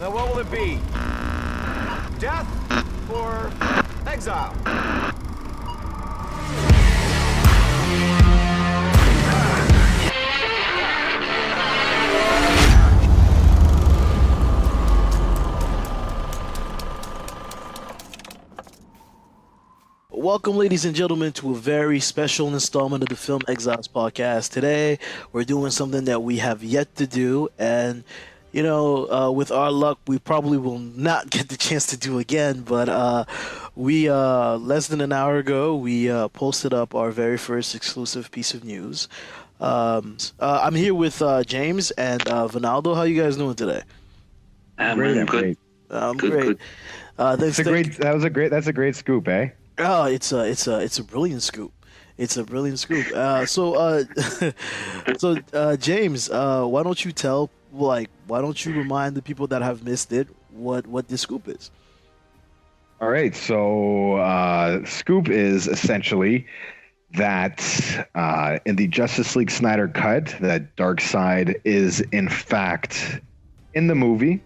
Now what will it be? Death or exile? Welcome, ladies and gentlemen, to a very special installment of the Film Exiles podcast. Today, we're doing something that we have yet to do, and with our luck, we probably will not get the chance to do again. But we less than an hour ago, we posted up our very first exclusive piece of news. I'm here with James and Vinaldo. How you guys doing today? Great, I'm good. I'm Good, great. good. Thanks. That's a great scoop, eh? Oh, it's a brilliant scoop. It's a brilliant scoop. So James, why don't you remind the people that have missed it what this scoop is? All right. So scoop is essentially that in the Justice League Snyder Cut, that Darkseid is in fact in the movie.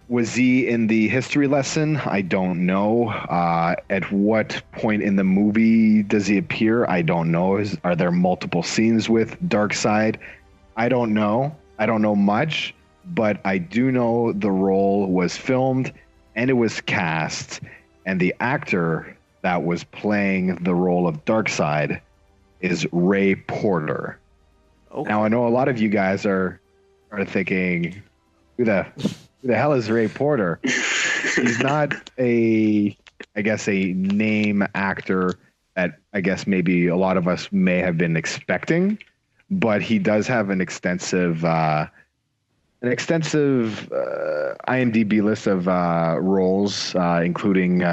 Was he in the history lesson? I don't know. At what point in the movie does he appear? I don't know. Are there multiple scenes with Darkseid? I don't know. I don't know much, but I do know the role was filmed and it was cast, and the actor that was playing the role of Darkseid is Ray Porter. Okay. Now I know a lot of you guys are thinking, who the hell is Ray Porter? He's not a name actor that I guess maybe a lot of us may have been expecting, but he does have an extensive IMDb list of roles, including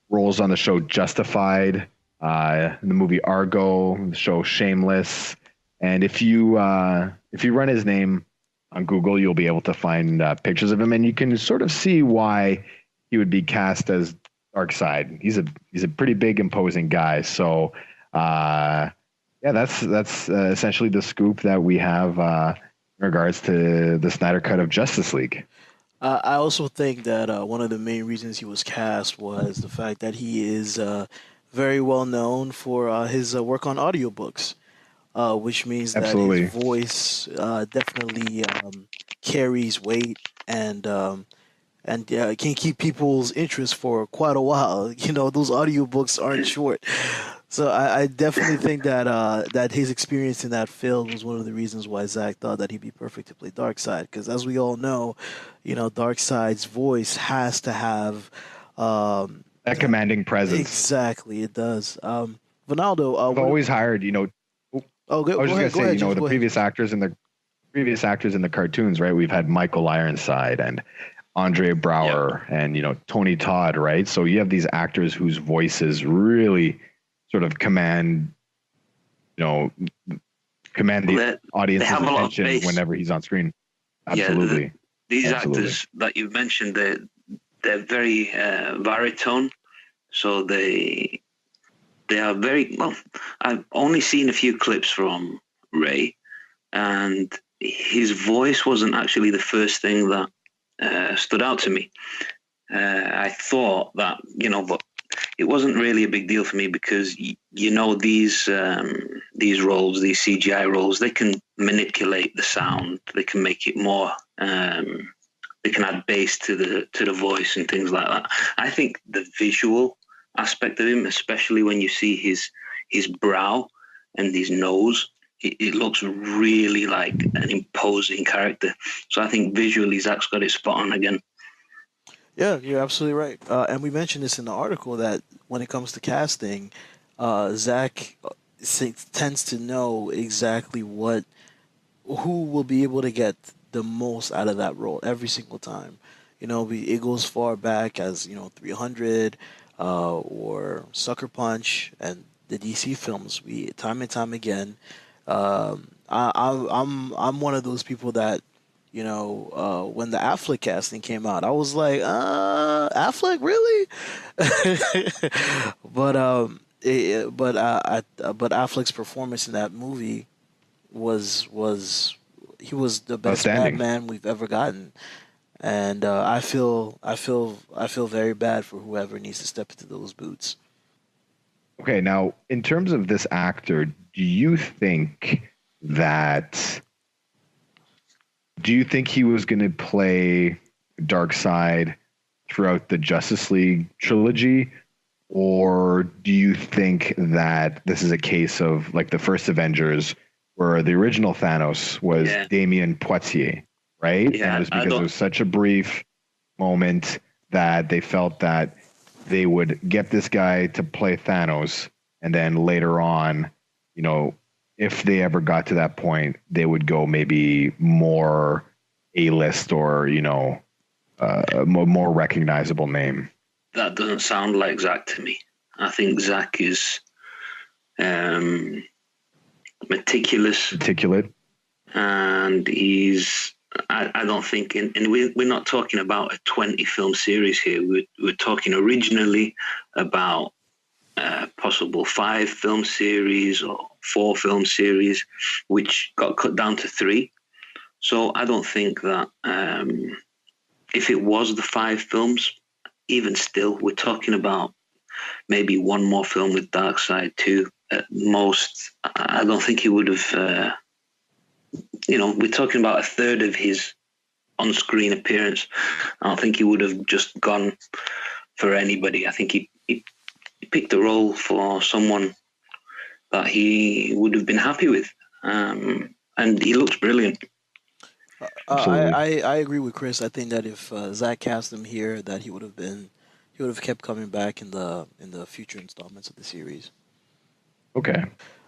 roles on the show Justified, in the movie Argo, the show Shameless, and if you run his name on Google, you'll be able to find pictures of him, and you can sort of see why he would be cast as Darkseid. He's a pretty big, imposing guy. So, that's essentially the scoop that we have in regards to the Snyder Cut of Justice League. I also think that one of the main reasons he was cast was the fact that he is very well known for his work on audiobooks. Which means Absolutely. that his voice definitely carries weight and can keep people's interest for quite a while. You know, those audiobooks aren't short. So I definitely think that his experience in that field was one of the reasons why Zack thought that he'd be perfect to play Darkseid. Because as we all know, Darkseid's voice has to have That commanding presence. Exactly, it does. Ronaldo, I've always hired, Oh, go, I was go just ahead, gonna say, James, the go ahead. previous actors in the cartoons, right? We've had Michael Ironside and Andre Brower and Tony Todd, right? So you have these actors whose voices really sort of command the audience's have a lot of attention bass. whenever he's on screen. Absolutely. Yeah, these Absolutely. actors that you've mentioned, they're very baritone, so they are very well. I've only seen a few clips from Ray, and his voice wasn't actually the first thing that stood out to me. I thought that, but it wasn't really a big deal for me because these roles, these CGI roles, they can manipulate the sound, they can make it more. They can add bass to the voice and things like that. I think the visual aspect of him, especially when you see his brow and his nose, it looks really like an imposing character. So I think visually Zack's got it spot on again. Yeah, you're absolutely right. And we mentioned this in the article that when it comes to casting, Zack tends to know exactly who will be able to get the most out of that role every single time. It goes far back as 300. Or Sucker Punch and the DC films. We time and time again. I'm one of those people that when the Affleck casting came out, I was like, Affleck, really? but Affleck's performance in that movie was he was the best Outstanding. Batman we've ever gotten, and I feel very bad for whoever needs to step into those boots. Okay, now in terms of this actor, that do you think he was going to play Darkseid throughout the Justice League trilogy, or do you think that this is a case of like the first Avengers, where the original Thanos was Damien Poitier, right? Yeah, and it was because it was such a brief moment that they felt that they would get this guy to play Thanos, and then later on, you know, if they ever got to that point, they would go maybe more A-list or, you know, more recognizable name. That doesn't sound like Zack to me. I think Zack is meticulous, and he's. I don't think, and we're not talking about a 20-film series here. We're talking originally about possible 5-film series or 4-film series, which got cut down to 3. So I don't think that if it was the 5 films, even still, we're talking about maybe one more film with Darkseid 2 at most. I don't think he would have. We're talking about a third of his on-screen appearance. I don't think he would have just gone for anybody. I think he picked a role for someone that he would have been happy with, and he looks brilliant. I agree with Chris. I think that if Zack cast him here, that he would have kept coming back in the future installments of the series. Okay.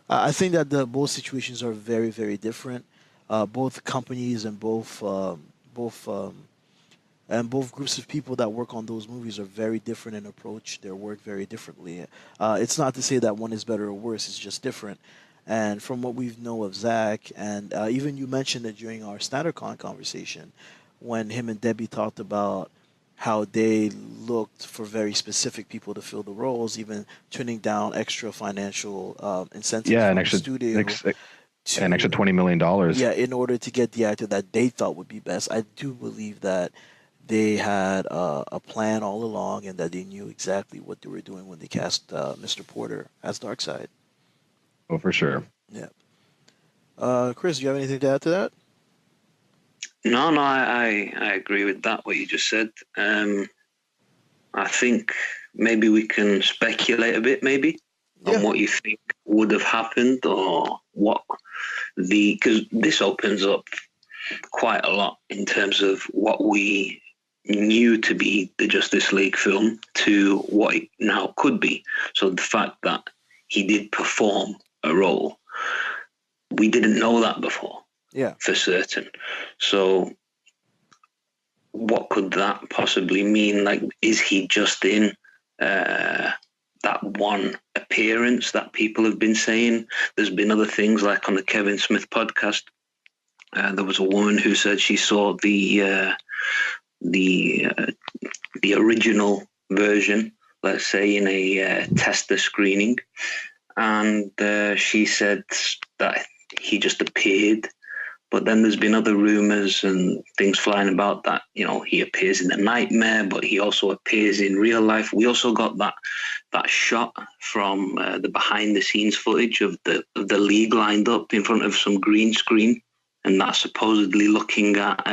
I think that both situations are very, very different. Both companies and both groups of people that work on those movies are very different and approach their work very differently. It's not to say that one is better or worse; it's just different. And from what we know of Zack, and even you mentioned it during our SnyderCon conversation, when him and Debbie talked about how they looked for very specific people to fill the roles, even turning down extra financial incentives from the studio. An extra $20 million. Yeah, in order to get the actor that they thought would be best. I do believe that they had a plan all along, and that they knew exactly what they were doing when they cast Mr. Porter as Darkseid. Oh, for sure. Yeah. Chris, do you have anything to add to that? No, I agree with that, what you just said. I think maybe we can speculate a bit, on what you think would have happened, or what because this opens up quite a lot in terms of what we knew to be the Justice League film to what it now could be. So the fact that he did perform a role, we didn't know that before. Yeah, for certain. So what could that possibly mean? Like, is he just in that one appearance that people have been saying? There's been other things, like on the Kevin Smith podcast, there was a woman who said she saw the original version, let's say, in a tester screening, and she said that he just appeared. But then there's been other rumors and things flying about that, he appears in the nightmare, but he also appears in real life. We also got that shot from the behind the scenes footage of the League lined up in front of some green screen, and that's supposedly looking at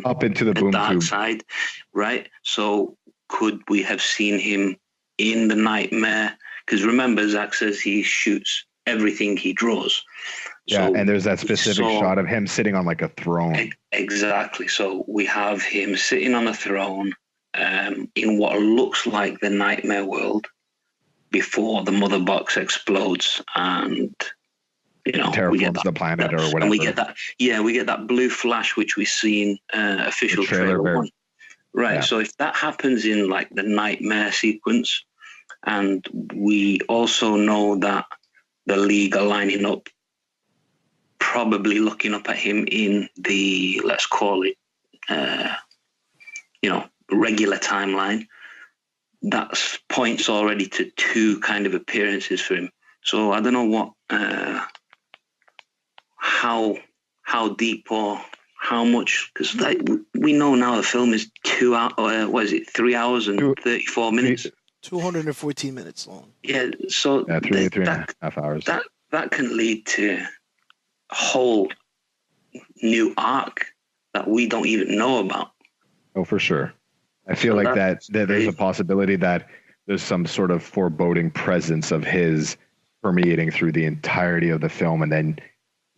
up into the boom Darkseid, right? So could we have seen him in the nightmare? Because remember, Zack says he shoots everything he draws. Yeah, so, and there's that specific shot of him sitting on like a throne. Exactly. So we have him sitting on a throne in what looks like the nightmare world before the mother box explodes, and terraforms the planet or whatever. And we get that blue flash which we see in official trailer 1. Right. Yeah. So if that happens in like the nightmare sequence, and we also know that the League are lining up, probably looking up at him in the, let's call it, regular timeline, that points already to 2 kind of appearances for him. So I don't know what, how how deep or how much, because like we know now the film is 2 hours, what is it, 3 hours and 34 minutes? 214 minutes long. Yeah, so three and a half hours. That can lead to a whole new arc that we don't even know about. Oh, for sure. I feel like that there's a possibility that there's some sort of foreboding presence of his permeating through the entirety of the film, and then,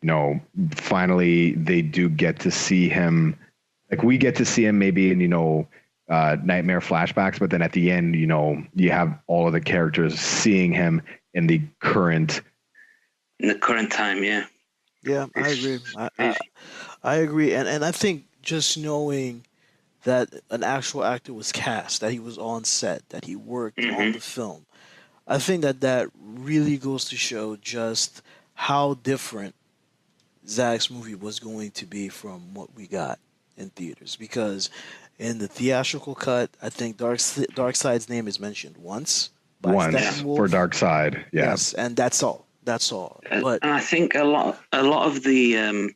you know, finally they do get to see him. Like, we get to see him maybe in, you know, nightmare flashbacks, but then at the end, you know, you have all of the characters seeing him in the current time. Yeah. Yeah, I agree. I agree, and I think just knowing that an actual actor was cast, that he was on set, that he worked on the film, I think that really goes to show just how different Zack's movie was going to be from what we got in theaters. Because in the theatrical cut, I think Darkseid's name is mentioned once by Steppenwolf for Darkseid. Yeah. Yes, and that's all. That's all. But and I think a lot of the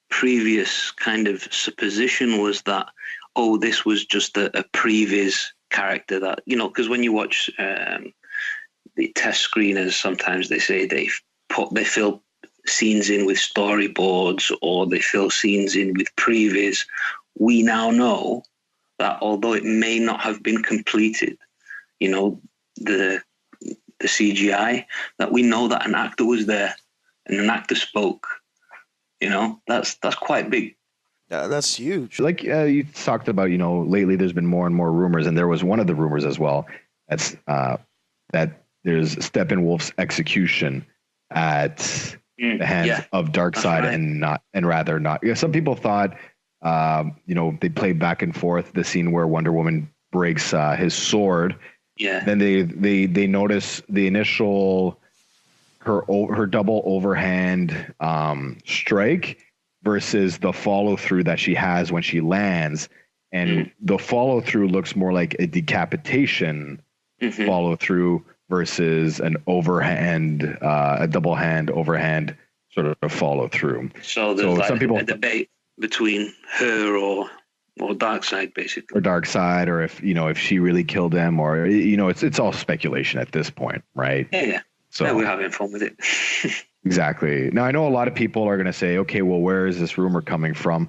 previous kind of supposition was that, oh, this was just a previous character that, you know, because when you watch the test screeners, sometimes they say they fill scenes in with storyboards, or they fill scenes in with previews. We now know that although it may not have been completed, you know, the CGI, that we know that an actor was there and an actor spoke. You know, that's quite big. Yeah, that's huge. Like you talked about, you know, lately there's been more and more rumors, and there was one of the rumors as well. That's that there's Steppenwolf's execution at the hands of Darkseid, right. and rather not. You know, some people thought, you know, they played back and forth the scene where Wonder Woman breaks his sword. Yeah. Then they notice the initial her double overhand strike versus the follow through that she has when she lands, and the follow through looks more like a decapitation follow through versus an overhand, a double hand overhand sort of follow through. So there's like some people, a debate between her or Darkseid, basically, or Darkseid, or if she really killed him, or, you know, it's all speculation at this point, right? Yeah. So we're having fun with it. Exactly. Now, I know a lot of people are going to say, okay, well, where is this rumor coming from?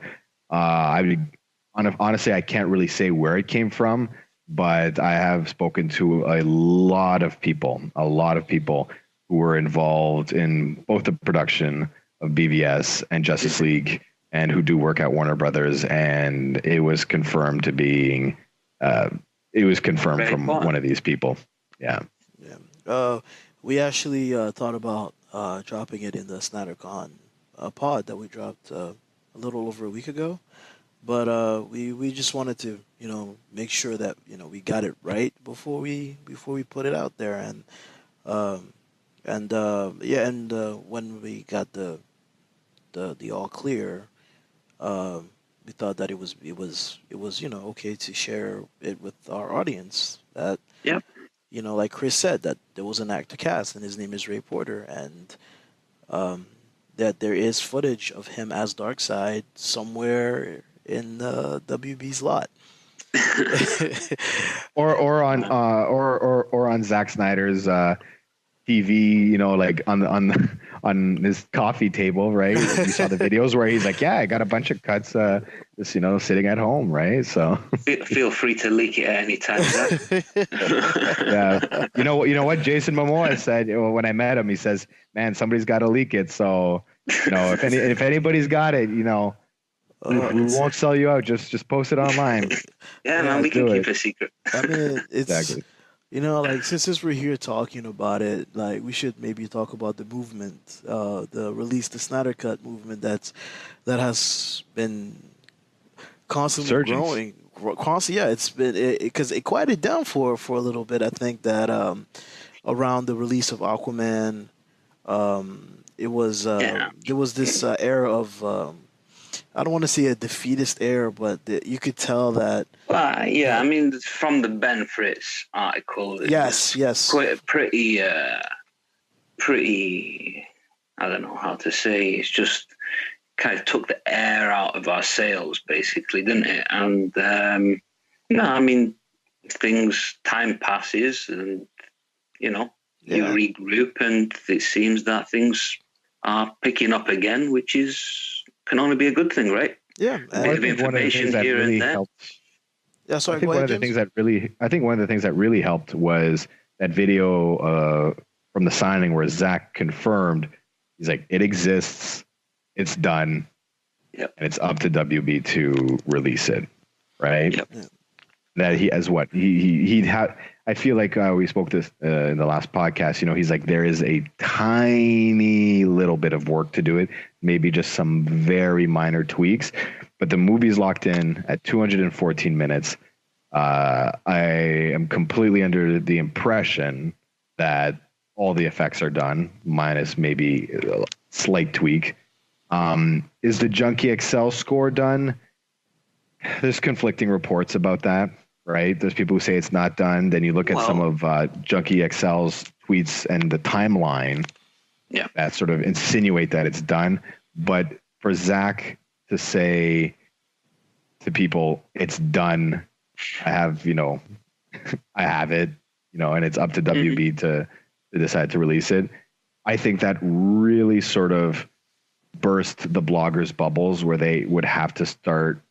Honestly, I can't really say where it came from, but I have spoken to a lot of people who were involved in both the production of BVS and Justice League, and who do work at Warner Brothers, and it was confirmed to being, from one of these people. Yeah. Yeah. We actually thought about dropping it in the Snyder Con pod that we dropped a little over a week ago, but we just wanted to, you know, make sure that, you know, we got it right before we put it out there, and when we got the all clear, we thought that it was you know, okay to share it with our audience, that you know, like Chris said, that there was an actor cast and his name is Ray Porter, and that there is footage of him as Darkseid somewhere in WB's lot. or on Zack Snyder's TV, you know, like on his coffee table, right? You saw the videos where he's like, yeah, I got a bunch of cuts, just, you know, sitting at home, right? So feel free to leak it at any time. Yeah, you know what Jason Momoa said when I met him. He says, "Man, somebody's got to leak it." So, you know, if anybody's got it, you know, we won't sell you out. Just post it online. Yeah, man, we can keep it a secret. I mean, it's exactly. You know, like, since we're here talking about it, like, we should maybe talk about the movement, the Snyder Cut movement that has been constantly growing. Yeah, it's been, because it quieted down for a little bit. I think that around the release of Aquaman, it was there was this era of I don't want to say a defeatist era, but you could tell that. Yeah, I mean, from the Ben Fritz article. Yes. Quite pretty. I don't know how to say. It's just kind of took the air out of our sails, basically, didn't it? And no, I mean, time passes, and you regroup, and it seems that things are picking up again, which can only be a good thing, right? Yeah, A bit of information here and there. Yeah, sorry. I think one of the things that really helped was that video from the signing where Zack confirmed, he's like, it exists, it's done, and it's up to WB to release it, right? Yep. That he as what he'd have. I feel like we spoke this in the last podcast. He's like, there is a tiny little bit of work to do it, maybe just some very minor tweaks, but the movie's locked in at 214 minutes. I am completely under the impression that all the effects are done, minus maybe a slight tweak. Is the Junkie XL score done? There's conflicting reports about that. Right? There's people who say it's not done. Then you look at some of Junkie XL's tweets and the timeline that sort of insinuate that it's done. But for Zack to say to people, it's done, I have it, and it's up to WB to decide to release it. I think that really sort of burst the bloggers' bubbles where they would have to start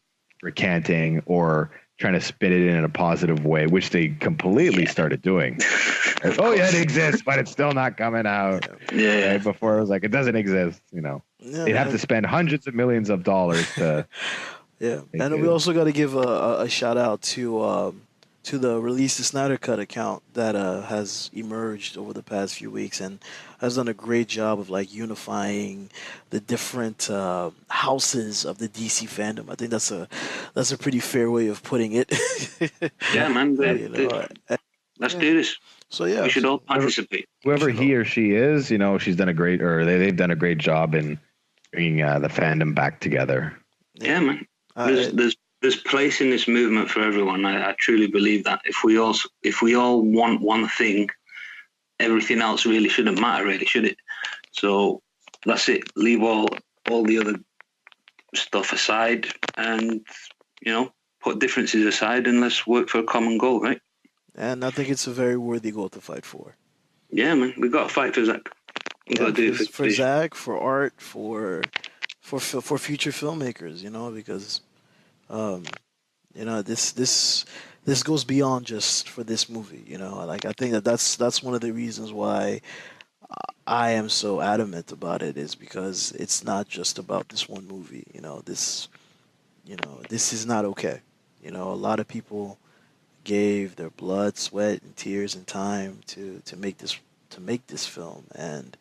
recanting or trying to spin it in a positive way, which they completely started doing. Oh yeah, it exists, but it's still not coming out. Yeah. Right? Before it was like, it doesn't exist. They'd have to spend hundreds of millions of dollars to. Yeah, and we also got to give a shout out to the Release the Snyder Cut account that has emerged over the past few weeks and has done a great job of like unifying the different houses of the DC fandom. I think that's a pretty fair way of putting it. Yeah, man. Let's do this. So yeah, we should all participate. Whoever he or she is, she's done a great, or they've done a great job in bringing the fandom back together. Yeah, man. There's place in this movement for everyone. I truly believe that. If we all want one thing, everything else really shouldn't matter, really, should it? So that's it. Leave all the other stuff aside, and put differences aside, and let's work for a common goal, right? And I think it's a very worthy goal to fight for. Yeah, man, we got to fight for Zack. We got to do it for Zack, for art, for future filmmakers. Because. This goes beyond just for this movie, like I think that's one of the reasons why I am so adamant about it, is because it's not just about this one movie. This is not okay. A lot of people gave their blood, sweat, and tears and time to make this film, and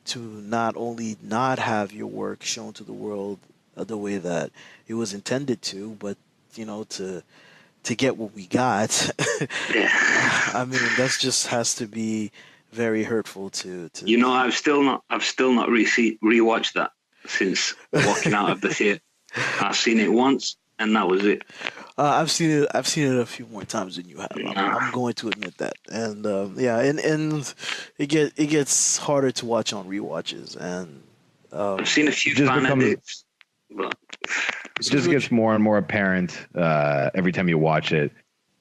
to not only not have your work shown to the world the way that it was intended to, but to get what we got. I mean, that just has to be very hurtful to. I've still not rewatched that since walking out of the theater. I've seen it once, and that was it. I've seen it a few more times than you have. I'm going to admit that, and and it gets harder to watch on rewatches, and I've seen a few fan edits, but it just gets more and more apparent every time you watch it.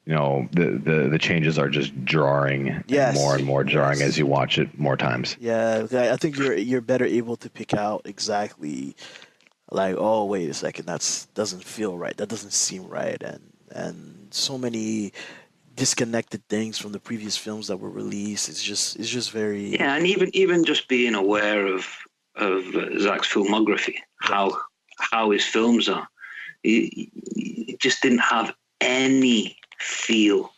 The changes are just jarring, and more jarring as you watch it more times. Yeah, I think you're better able to pick out exactly, like, oh wait a second, that doesn't feel right, that doesn't seem right, and so many disconnected things from the previous films that were released. It's just very and even just being aware of Zack's filmography, how his films are, it just didn't have any feel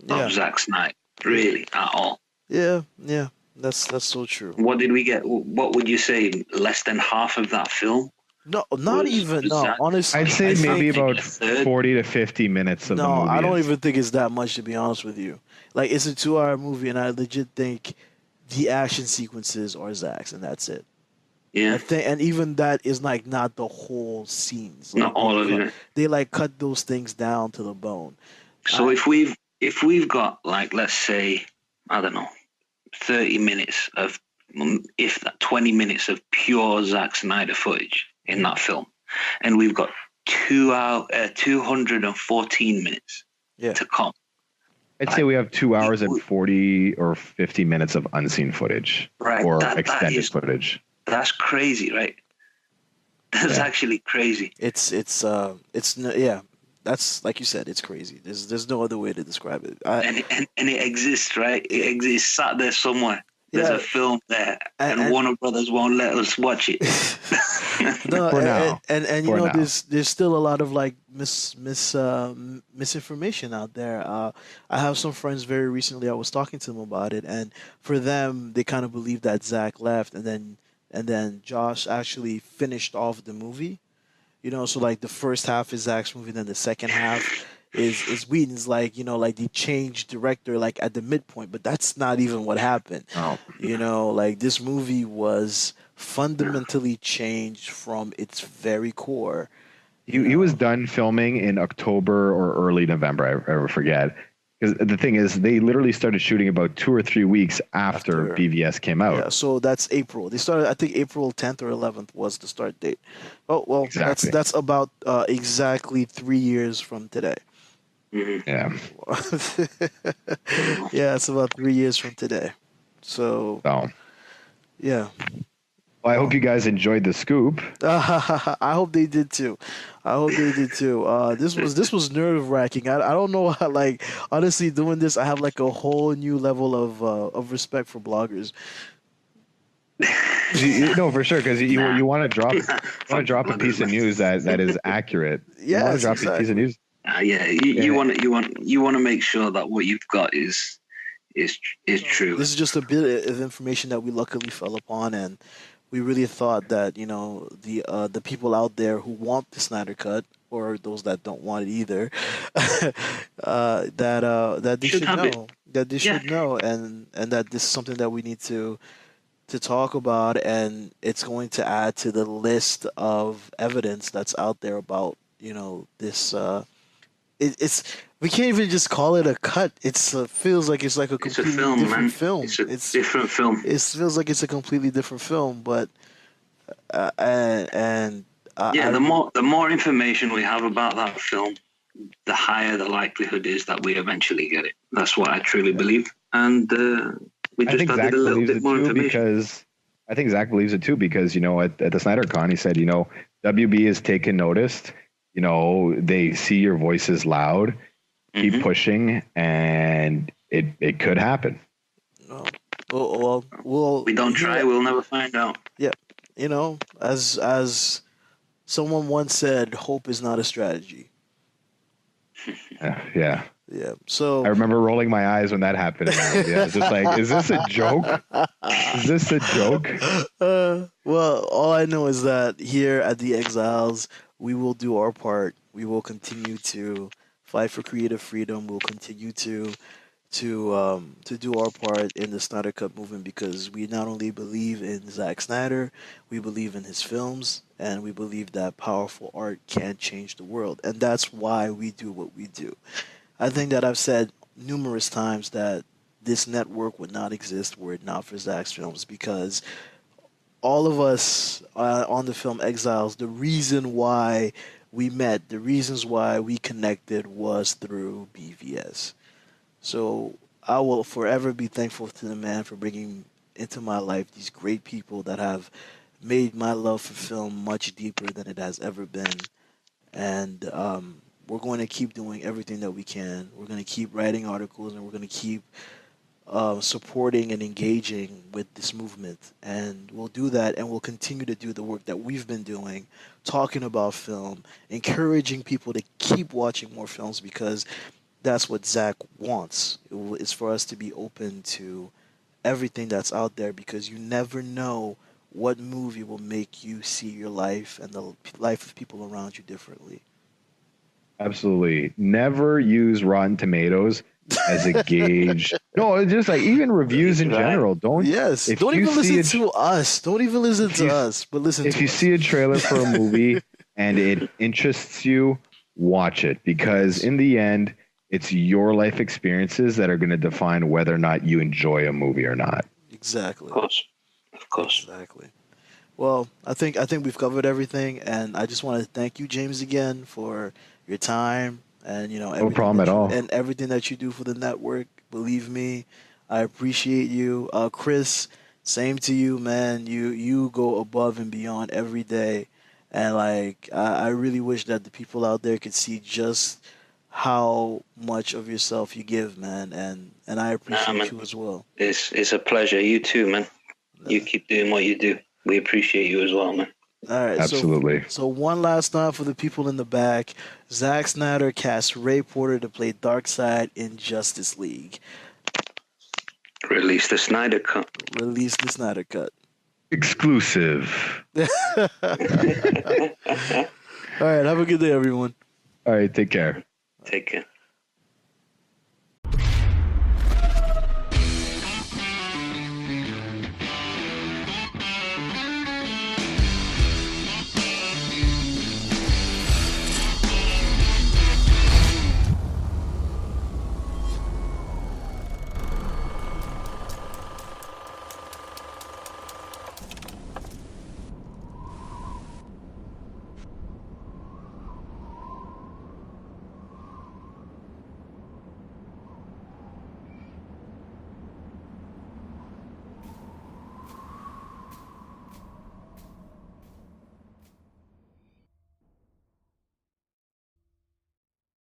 of Zack Snyder, really, at all. Yeah, that's so true. What did we get? What would you say? Less than half of that film? No, not even. No, honestly, I'd say maybe about 40 to 50 minutes of the movie. No, I don't even think it's that much, to be honest with you. Like, it's a 2-hour movie, and I legit think the action sequences are Zack's, and that's it. Yeah. And even that is like not the whole scenes. Like, not all of it. They like cut those things down to the bone. So if we've got, like, let's say, I don't know, 30 minutes of, if that 20 minutes of pure Zack Snyder footage, in that film, and we've got 214 minutes to come. I'd say we have 2 hours and 40 or 50 minutes of unseen footage, right? Or extended footage. That's crazy, right? That's actually crazy. Yeah. That's like you said, it's crazy. There's no other way to describe it. And it exists, right? It exists, sat there somewhere. There's a film there, and Warner Brothers won't let us watch it. No, For now. And you know, there's still a lot of like misinformation out there. I have some friends very recently. I was talking to them about it, and for them, they kind of believe that Zach left, and then Josh actually finished off the movie. You know, so like the first half is Zach's movie, then the second half is Whedon's. Like, you know, like they changed director like at the midpoint, but that's not even what happened. Oh. You know, like this movie was fundamentally changed from its very core. He was done filming in October or early November. I ever forget. Because the thing is, they literally started shooting about 2 or 3 weeks after BVS came out. Yeah, so that's April. They started, I think, April 10th or 11th was the start date. Oh well, Exactly. that's about exactly 3 years from today. Mm-hmm. Yeah. Yeah, it's about 3 years from today. So yeah. Well, I hope you guys enjoyed the scoop. I hope they did too. This was nerve wracking. I don't know how, like, honestly, doing this, I have like a whole new level of respect for bloggers. No, for sure, because you want to drop a piece of news that is accurate. Yeah, you want to drop a piece of news. You want to make sure that what you've got is true. This is just a bit of information that we luckily fell upon, and we really thought that, you know, the people out there who want the Snyder Cut, or those that don't want it either, that they should know, and that this is something that we need to talk about, and it's going to add to the list of evidence that's out there about, you know, this. It's we can't even just call it a cut. Feels like it's like a completely different film. It's a different film. It feels like it's a completely different film, but the more information we have about that film, the higher the likelihood is that we eventually get it. That's what I truly believe, and we just added a little bit more information. I think Zach believes it too, because, you know, at the Snyder Con, he said, you know, WB has taken notice. You know, they see your voice is loud. Keep pushing, and it could happen. Well, we don't try, we'll never find out. Yeah, you know, as someone once said, hope is not a strategy. Yeah. Yeah. So I remember rolling my eyes when that happened. Yeah, it's just like, is this a joke? Is this a joke? Well, all I know is that here at the Exiles, we will do our part. We will continue to fight for creative freedom. We'll continue to do our part in the Snyder Cut movement, because we not only believe in Zack Snyder, we believe in his films, and we believe that powerful art can change the world, and that's why we do what we do. I think that I've said numerous times that this network would not exist were it not for Zack's films, because all of us on the film Exiles, the reason why we met, the reasons why we connected was through BVS. So I will forever be thankful to the man for bringing into my life these great people that have made my love for film much deeper than it has ever been. And we're going to keep doing everything that we can. We're going to keep writing articles, and we're going to keep supporting and engaging with this movement. And we'll do that, and we'll continue to do the work that we've been doing, talking about film, encouraging people to keep watching more films, because that's what Zach wants. It's for us to be open to everything that's out there, because you never know what movie will make you see your life and the life of people around you differently. Absolutely. Never use Rotten Tomatoes as a gauge. No, it's just like even reviews in general. Don't even listen to us. Don't even listen to us, but listen to us. If you see a trailer for a movie and it interests you, watch it, because in the end, it's your life experiences that are going to define whether or not you enjoy a movie or not. Exactly. Of course. Exactly. Well, I think we've covered everything, and I just want to thank you, James, again for your time and No problem at all. and everything that you do for the network. Believe me, I appreciate you, Chris. Same to you, man. You go above and beyond every day, and like I really wish that the people out there could see just how much of yourself you give, man, and I appreciate man. you as well. It's a pleasure. You too, man. You keep doing what you do. We appreciate you as well, man. All right, Absolutely. so one last time for the people in the back. Zack Snyder cast Ray Porter to play Darkseid in Justice League. Release the Snyder Cut. Release the Snyder Cut. Exclusive. All right, have a good day, everyone. All right, take care. Take care.